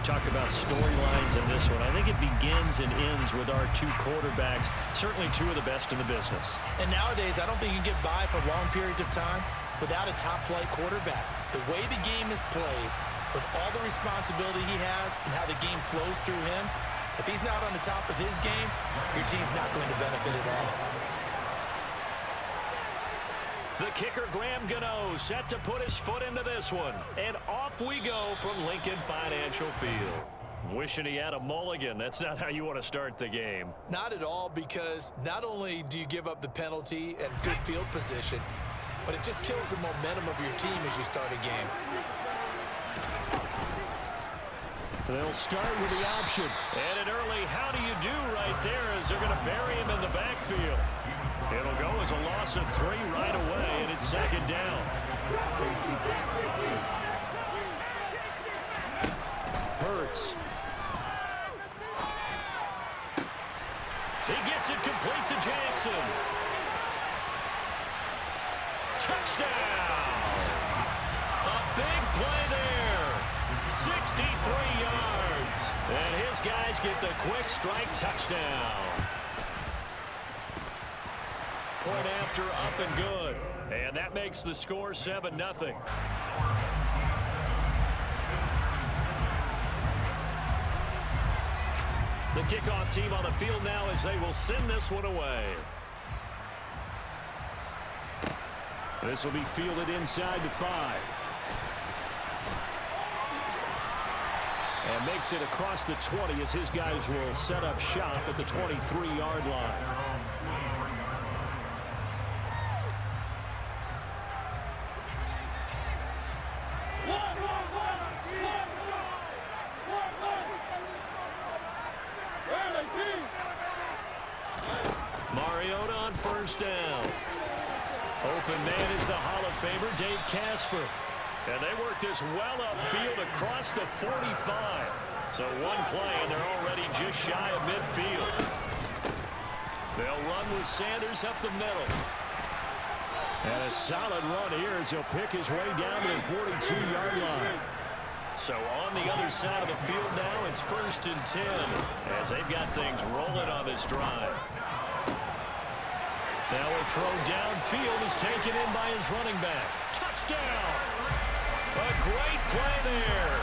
talk about storylines in this one. I think it begins and ends with our two quarterbacks, certainly two of the best in the business. And nowadays, I don't think you can get by for long periods of time without a top-flight quarterback. The way the game is played, with all the responsibility he has and how the game flows through him, if he's not on the top of his game, your team's not going to benefit at all. The kicker, Graham Gano, set to put his foot into this one. And off we go from Lincoln Financial Field. Wishing he had a mulligan. That's not how you want to start the game. Not at all, because not only do you give up the penalty and good field position, but it just kills the momentum of your team as you start a game. They'll start with the option. And an early how do you do right there as they're going to bury him in the backfield. It'll go as a loss of 3 right away, and it's second down. Hurts. He gets it complete to Jackson. Touchdown! A big play there. 63 yards. And his guys get the quick strike touchdown. Point after, up and good. And that makes the score 7-0. The kickoff team on the field now as they will send this one away. This will be fielded inside the 5. And makes it across the 20 as his guys will set up shop at the 23-yard line. Mariota on first down. Open man is the Hall of Famer, Dave Casper. And they work this well upfield across the 45. So one play, and they're already just shy of midfield. They'll run with Sanders up the middle. And a solid run here as he'll pick his way down to the 42-yard line. So on the other side of the field now, it's 1st and 10 as they've got things rolling on this drive. Now a throw downfield is taken in by his running back. Touchdown! A great play there.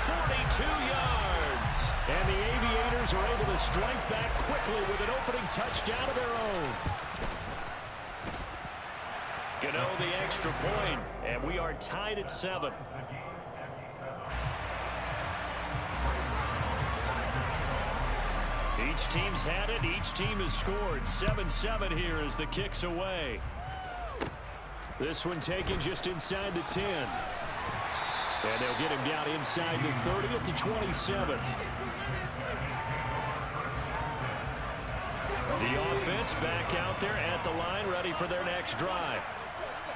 42 yards. And the Aviators are able to strike back quickly with an opening touchdown of their own. Gano the extra point, and we are tied at 7. Each team's had it. Each team has scored. 7-7 here as the kick's away. This one taken just inside the 10. And they'll get him down inside the 30 at the 27. The offense back out there at the line, ready for their next drive.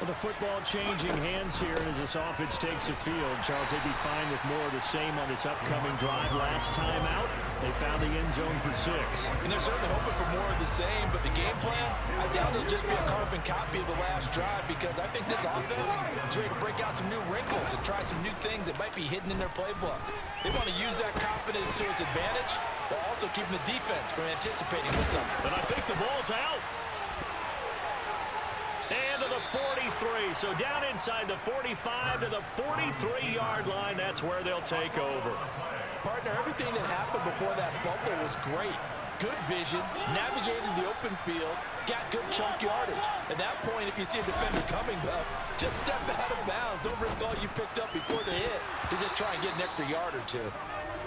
Well, the football changing hands here as this offense takes the field. Charles, they'd be fine with more of the same on this upcoming drive. Last time out, they found the end zone for 6. And they're certainly hoping for more of the same, but the game plan, I doubt it'll just be a carbon copy of the last drive, because I think this offense is ready to break out some new wrinkles and try some new things that might be hidden in their playbook. They want to use that confidence to its advantage, while also keeping the defense from anticipating what's up. And I think the ball's out. And to the 43. So down inside the 45 to the 43-yard line. That's where they'll take over. Partner, everything that happened before that fumble was great. Good vision, navigated the open field, got good chunk yardage. At that point, if you see a defender coming, though, just step out of bounds. Don't risk all you picked up before the hit to just try and get an extra yard or two.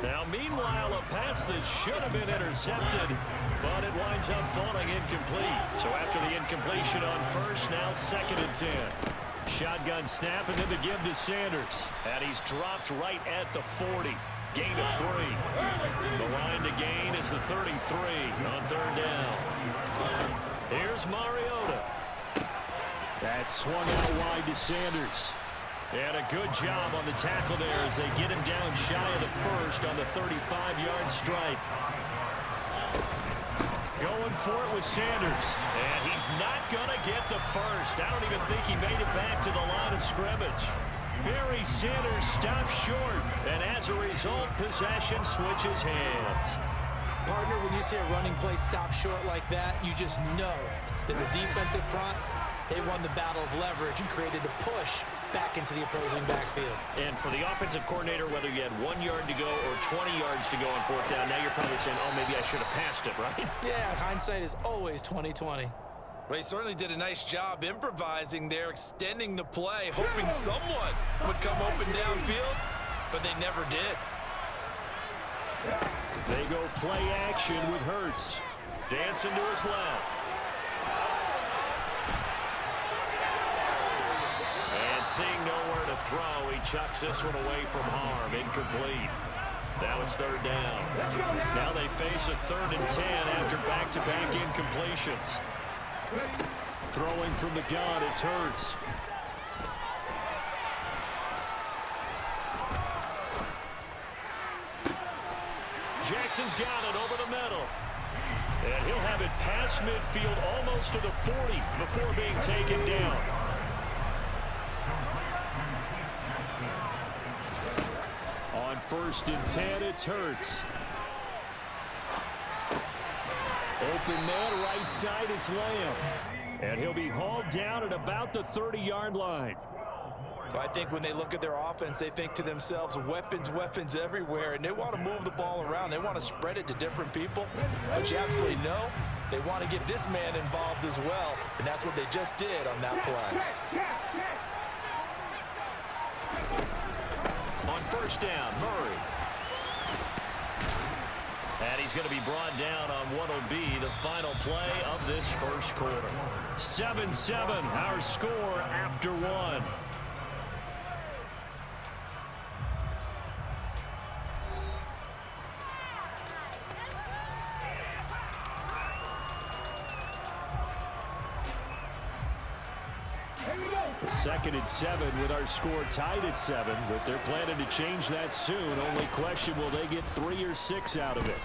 Now, meanwhile, a pass that should have been intercepted, but it winds up falling incomplete. So after the incompletion on first, now 2nd and 10. Shotgun snap and then the give to Sanders. And he's dropped right at the 40. Gain of 3. The line to gain is the 33 on 3rd down. Here's Mariota. That's swung out wide to Sanders. And a good job on the tackle there as they get him down shy of the first on the 35-yard stripe. Going for it with Sanders. And he's not going to get the first. I don't even think he made it back to the line of scrimmage. Barry Sanders stops short, and as a result, possession switches hands. Partner, when you see a running play stop short like that, you just know that the defensive front, they won the battle of leverage and created a push back into the opposing backfield. And for the offensive coordinator, whether you had 1 yard to go or 20 yards to go on fourth down, now you're probably saying, oh, maybe I should have passed it, right? Yeah, hindsight is always 20/20. Well, he certainly did a nice job improvising there, extending the play, hoping someone would come open downfield, but they never did. They go play action with Hurts. Dancing to his left. And seeing nowhere to throw, he chucks this one away from harm. Incomplete. Now it's third down. Now they face a 3rd and 10 after back-to-back incompletions. Throwing from the gun, it's Hurts. Jackson's got it over the middle. And he'll have it past midfield almost to the 40 before being taken down. On 1st and 10, it's Hurts. Open man, right side, it's Lamb. And he'll be hauled down at about the 30-yard line. I think when they look at their offense, they think to themselves, weapons, weapons everywhere, and they want to move the ball around. They want to spread it to different people. But you absolutely know they want to get this man involved as well, and that's what they just did on that play. On 1st down, Murray. And he's going to be brought down on what will be the final play of this first quarter. 7-7, our score after 1. A 2nd and 7 with our score tied at 7, but they're planning to change that soon. Only question, will they get 3 or 6 out of it?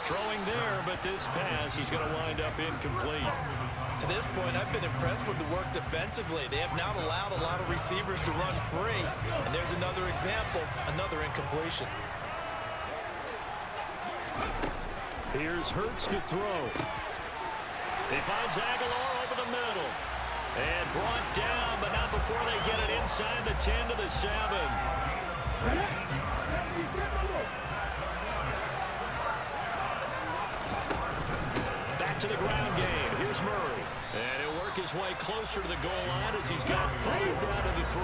Throwing there, but this pass is going to wind up incomplete. To this point, I've been impressed with the work defensively. They have not allowed a lot of receivers to run free, and there's another example, another incompletion. Here's Hurts to throw. He finds Aguilar over the middle. And brought down, but not before they get it inside the 10 to the 7. Back to the ground game. Here's Murray. And he'll work his way closer to the goal line as he's got 5 down to the 3.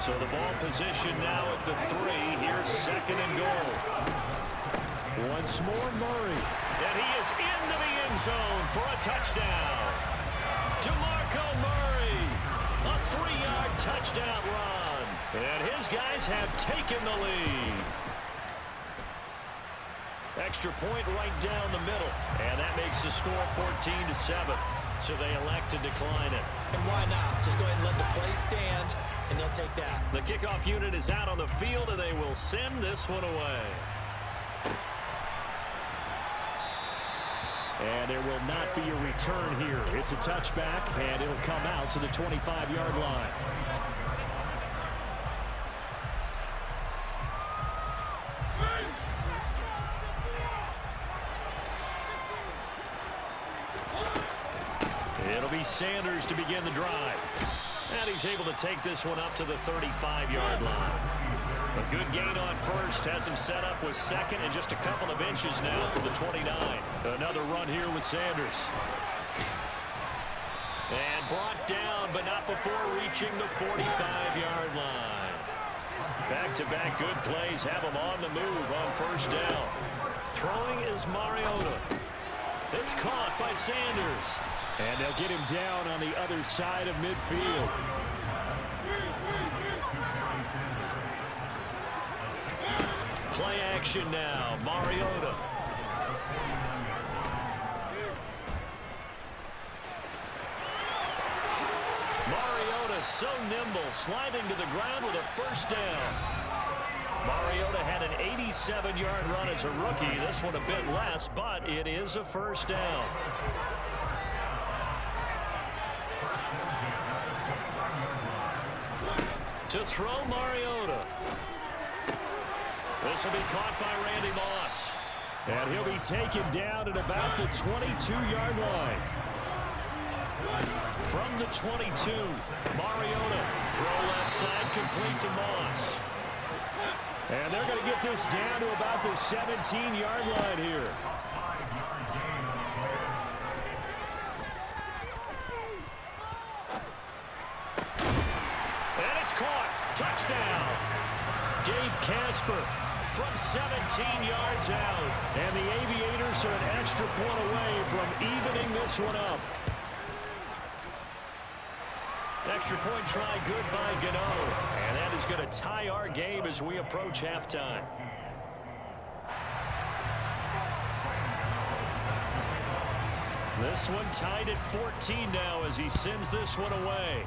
So the ball position now at the 3. Here's 2nd and goal. Once more, Murray. And he is into the end zone for a touchdown. DeMarco Murray, a 3-yard touchdown run. And his guys have taken the lead. Extra point right down the middle. And that makes the score 14-7. So they elect to decline it. And why not? Just go ahead and let the play stand, and they'll take that. The kickoff unit is out on the field, and they will send this one away. And there will not be a return here. It's a touchback, and it'll come out to the 25-yard line. It'll be Sanders to begin the drive. And he's able to take this one up to the 35-yard line. A good gain on 1st has him set up with 2nd and just a couple of inches now for the 29. Another run here with Sanders. And brought down, but not before reaching the 45-yard line. Back-to-back good plays have him on the move on 1st down. Throwing is Mariota. It's caught by Sanders. And they'll get him down on the other side of midfield. Play action now, Mariota. Mariota so nimble, sliding to the ground with a 1st down. Mariota had an 87-yard run as a rookie. This one a bit less, but it is a 1st down. To throw, Mariota. This will be caught by Randy Moss. And he'll be taken down at about the 22-yard line. From the 22, Mariota. Throw left side, complete to Moss. And they're going to get this down to about the 17-yard line here. And it's caught. Touchdown. Dave Casper from 17 yards out. And the Aviators are an extra point away from evening this one up. Extra point try good by Gano. And that is going to tie our game as we approach halftime. This one tied at 14 now as he sends this one away.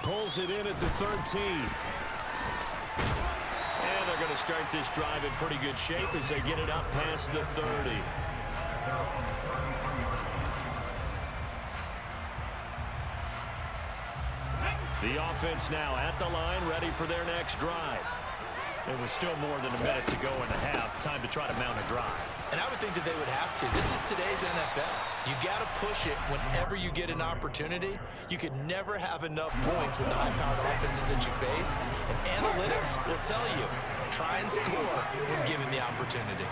Pulls it in at the 13. And they're going to start this drive in pretty good shape as they get it up past the 30. The offense now at the line, ready for their next drive. It was still more than a minute to go in the half. Time to try to mount a drive. And I would think that they would have to. This is today's NFL. You got to push it whenever you get an opportunity. You could never have enough points with the high-powered offenses that you face. And analytics will tell you, try and score when given the opportunity.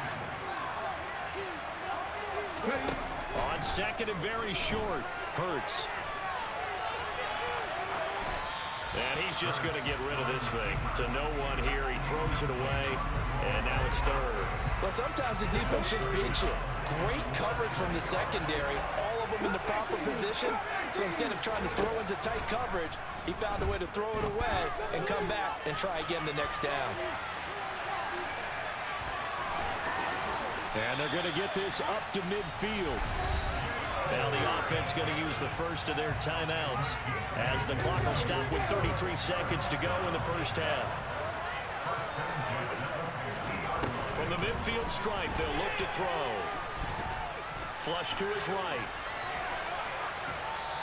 On second and very short, Hurts. And he's just going to get rid of this thing to no one here. He throws it away, and now it's third. Well, sometimes the defense just beats you. Great coverage from the secondary, all of them in the proper position. So instead of trying to throw into tight coverage, he found a way to throw it away and come back and try again the next down. And they're going to get this up to midfield. Now the offense going to use the first of their timeouts as the clock will stop with 33 seconds to go in the first half. From the midfield stripe, they'll look to throw. Flush to his right.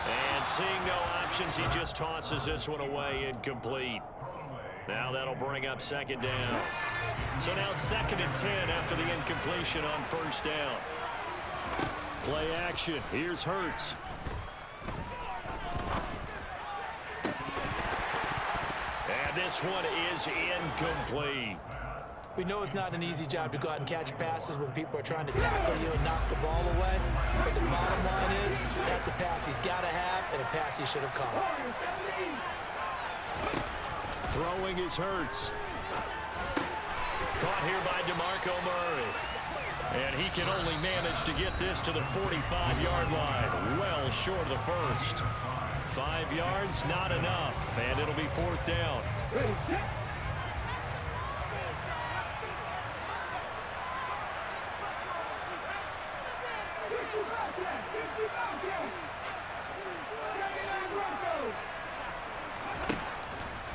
And seeing no options, he just tosses this one away incomplete. Now that'll bring up second down. So now 2nd and 10 after the incompletion on first down. Play action. Here's Hurts. And this one is incomplete. We know it's not an easy job to go out and catch passes when people are trying to tackle you and knock the ball away. But the bottom line is, that's a pass he's got to have and a pass he should have caught. Throwing is Hurts. Caught here by DeMarco Murray. And he can only manage to get this to the 45-yard line. Well short of the first. 5 yards, not enough. And it'll be fourth down.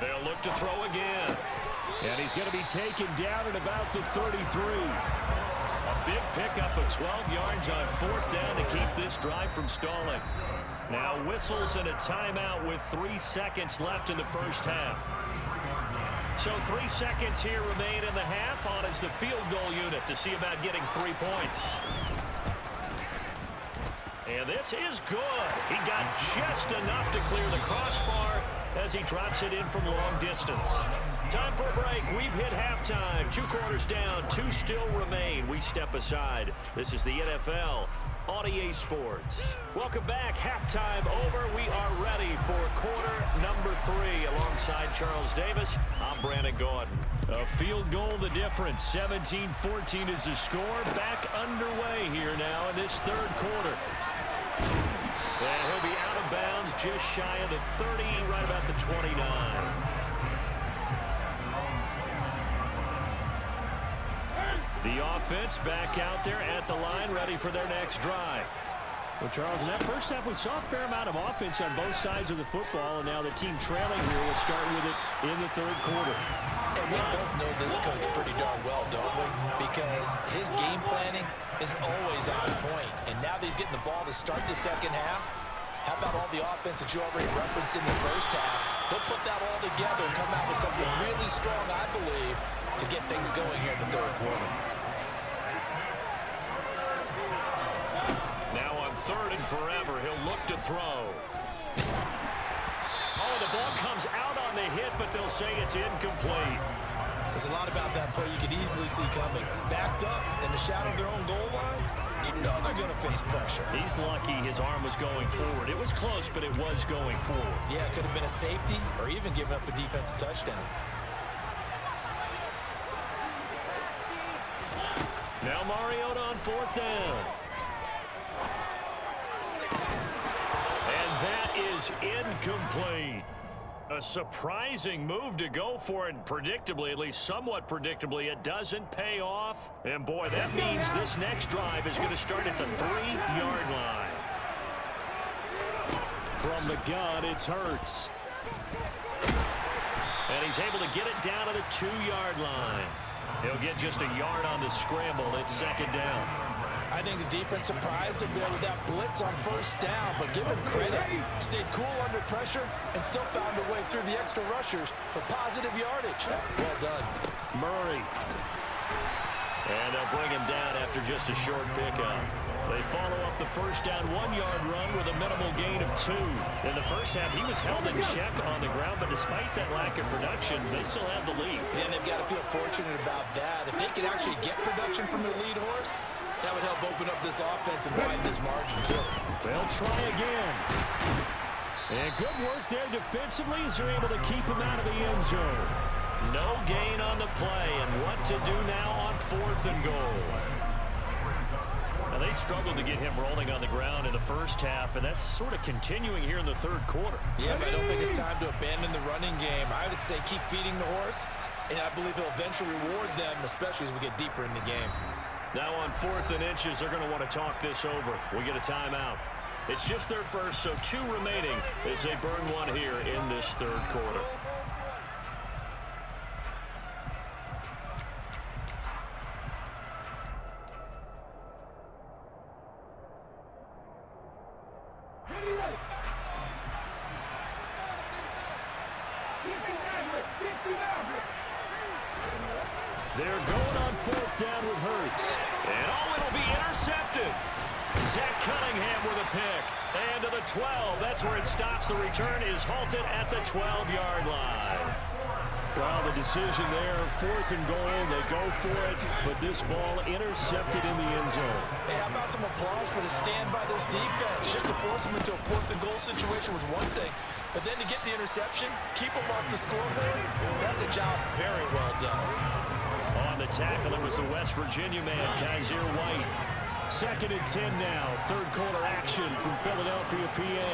They'll look to throw again. And he's going to be taken down at about the 33. A big pickup of 12 yards on fourth down to keep this drive from stalling. Now whistles and a timeout with 3 seconds left in the first half. So 3 seconds here remain in the half. On is the field goal unit to see about getting 3 points. And this is good. He got just enough to clear the crossbar as he drops it in from long distance. Time for a break. We've hit halftime. 2 quarters down. 2 still remain. We step aside. This is the NFL on EA Sports. Welcome back. Halftime over. We are ready for quarter number 3. Alongside Charles Davis, I'm Brandon Gordon. A field goal the difference. 17-14 is the score. Back underway here now in this third quarter. And he'll be out of bounds just shy of the 30, right about the 29. The offense back out there at the line, ready for their next drive. Well, Charles, in that first half, we saw a fair amount of offense on both sides of the football, and now the team trailing here will start with it in the third quarter. And we both know this coach pretty darn well, don't we? Because his game planning is always on point. And now that he's getting the ball to start the second half, how about all the offense that you already referenced in the first half? He'll put strong, I believe, to get things going here in the third quarter. Now on third and forever, he'll look to throw. Oh, the ball comes out on the hit, but they'll say it's incomplete. There's a lot about that play you could easily see coming. Backed up in the shadow of their own goal line, you know they're going to face pressure. He's lucky his arm was going forward. It was close, but it was going forward. Yeah, it could have been a safety or even given up a defensive touchdown. Now Mariota on fourth down. And that is incomplete. A surprising move to go for it. Predictably, at least somewhat predictably, it doesn't pay off. And boy, that means this next drive is going to start at the 3-yard line. From the gun, it's Hurts. And he's able to get it down to the 2-yard line. He'll get just a yard on the scramble. It's second down. I think the defense surprised him there with that blitz on first down, but give him credit. Stayed cool under pressure and still found a way through the extra rushers for positive yardage. Well done. Murray. And they'll bring him down after just a short pickup. They follow up the first down 1-yard run with a minimal gain of 2. In the first half, he was held in check on the ground, but despite that lack of production, they still have the lead. And they've got to feel fortunate about that. If they can actually get production from their lead horse, that would help open up this offense and widen this margin, too. They'll try again. And good work there defensively as they're able to keep him out of the end zone. No gain on the play, and what to do now on fourth and goal. Now, they struggled to get him rolling on the ground in the first half, and that's sort of continuing here in the third quarter. Yeah, but I don't think it's time to abandon the running game. I would say keep feeding the horse, and I believe he'll eventually reward them, especially as we get deeper in the game. Now on fourth and inches, they're going to want to talk this over. We get a timeout. It's just their first, so 2 remaining as they burn one here in this third quarter. They're going on fourth down with Hurts. And oh, it'll be intercepted. Zach Cunningham with a pick. And to the 12. That's where it stops. The return is halted at the 12-yard line. Well, the decision there, fourth and goal. They go for it, but this ball intercepted in the end zone. Hey, how about some applause for the stand by this defense? Just to force them into a fourth and goal situation was one thing, but then to get the interception, keep them off the scoreboard, that's a job very well done. On the tackle, it was the West Virginia man, Kaiser White. Second and 10 now. Third quarter action from Philadelphia, PA.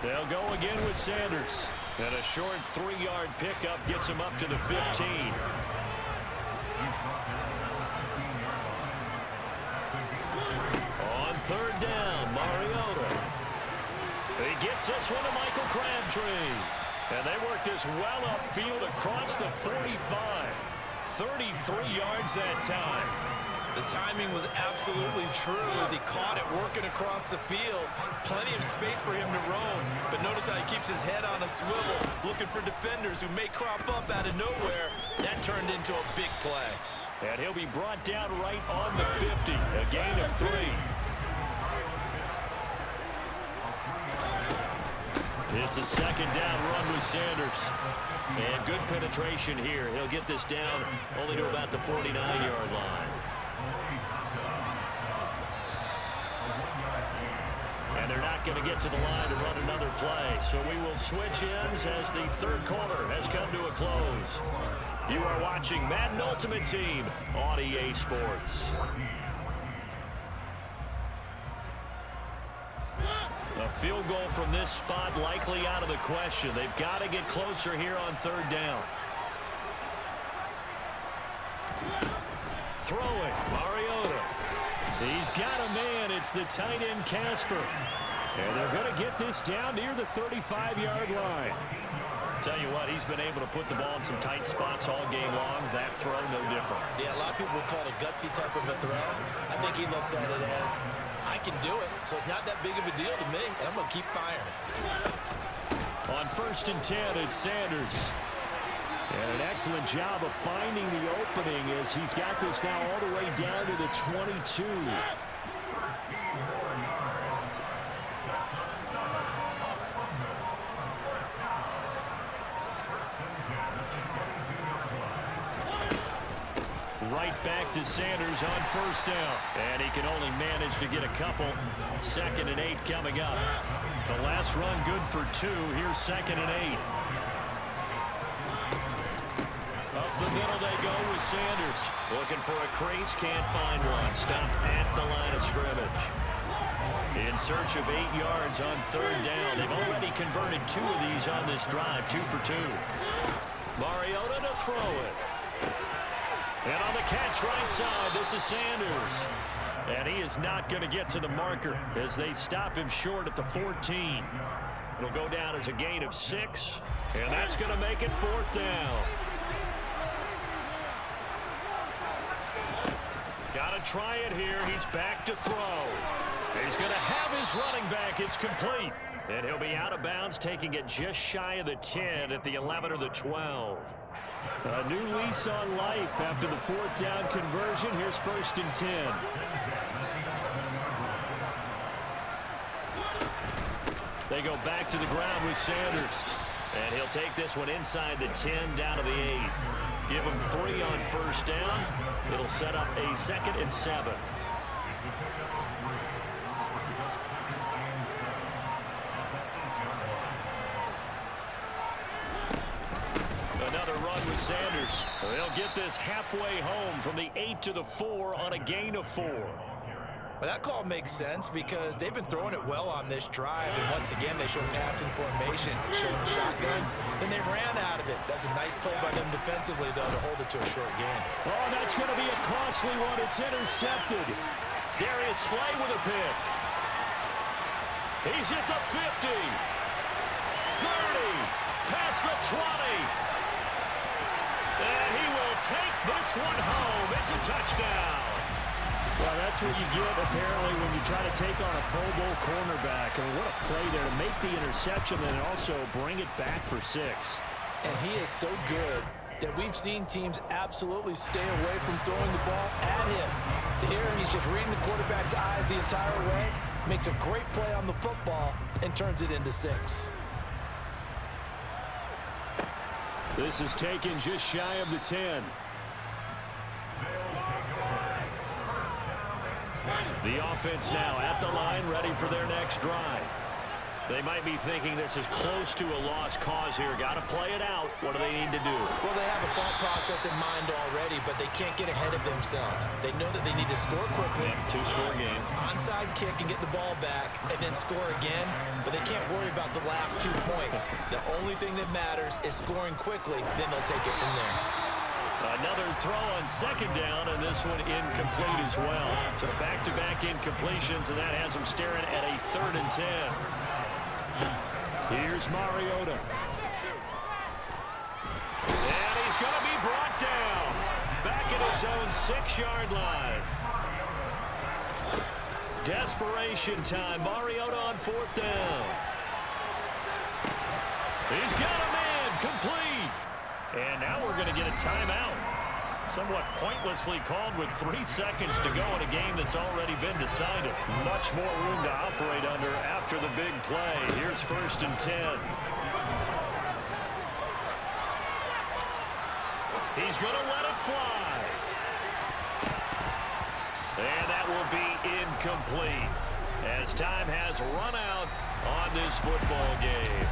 They'll go again with Sanders. And a short 3-yard pickup gets him up to the 15. On third down, Mariota. He gets this one to Michael Crabtree. And they work this well upfield across the 45. 33 yards that time. The timing was absolutely true as he caught it working across the field. Plenty of space for him to roam, but notice how he keeps his head on a swivel, looking for defenders who may crop up out of nowhere. That turned into a big play. And he'll be brought down right on the 50, a gain of 3. It's a second down run with Sanders. And good penetration here. He'll get this down only to about the 49-yard line. And they're not going to get to the line to run another play. So we will switch ends as the third quarter has come to a close. You are watching Madden Ultimate Team on EA Sports. A field goal from this spot likely out of the question. They've got to get closer here on third down. Throwing, Mariota. He's got a man. It's the tight end, Casper. And they're going to get this down near the 35-yard line. Tell you what, he's been able to put the ball in some tight spots all game long. That throw, no different. Yeah, a lot of people would call it a gutsy type of a throw. I think he looks at it as, I can do it, so it's not that big of a deal to me, and I'm going to keep firing. On first and 10, it's Sanders. And an excellent job of finding the opening as he's got this now all the way down to the 22. Right back to Sanders on first down. And he can only manage to get a couple. 2nd and 8 coming up. The last run good for 2. Here's 2nd and 8. Up the middle they go with Sanders. Looking for a crease, can't find one. Stopped at the line of scrimmage. In search of 8 yards on 3rd down. They've already converted 2 of these on this drive, 2 for 2. Mariota to throw it. And on the catch right side, this is Sanders. And he is not going to get to the marker as they stop him short at the 14. It'll go down as a gain of 6. And that's going to make it 4th down. Got to try it here. He's back to throw. He's going to have his running back. It's complete. And he'll be out of bounds, taking it just shy of the 10 at the 11 or the 12. A new lease on life after the 4th down conversion. Here's 1st and 10. They go back to the ground with Sanders. And he'll take this one inside the 10 down to the 8. Give him 3 on 1st down. It'll set up a 2nd and 7. Another run with Sanders. They'll get this halfway home from the 8 to the 4 on a gain of 4. Well, that call makes sense because they've been throwing it well on this drive, and once again they show passing formation, showing the shotgun. Then they ran out of it. That's a nice play by them defensively, though, to hold it to a short gain. Oh, that's going to be a costly one. It's intercepted. Darius Slay with a pick. He's at the 50. 30. Past the 20. And he will take this one home. It's a touchdown. Well, that's what you get, apparently, when you try to take on a Pro Bowl cornerback. I mean, what a play there to make the interception and also bring it back for 6. And he is so good that we've seen teams absolutely stay away from throwing the ball at him. Here, he's just reading the quarterback's eyes the entire way, makes a great play on the football, and turns it into 6. This is taken just shy of the 10. The offense now at the line, ready for their next drive. They might be thinking this is close to a lost cause here. Got to play it out. What do they need to do? Well, they have a thought process in mind already, but they can't get ahead of themselves. They know that they need to score quickly. Yeah, 2-score game. Onside kick and get the ball back and then score again, but they can't worry about the last 2 points. The only thing that matters is scoring quickly, then they'll take it from there. Another throw on 2nd down, and this one incomplete as well. So back-to-back incompletions, and that has them staring at a 3rd and 10. Here's Mariota. And he's going to be brought down. Back at his own 6-yard line. Desperation time. Mariota on 4th down. He's got a man. Complete. And now we're going to get a timeout. Somewhat pointlessly called with 3 seconds to go in a game that's already been decided. Much more room to operate under after the big play. Here's 1st and 10. He's going to let it fly. And that will be incomplete as time has run out on this football game.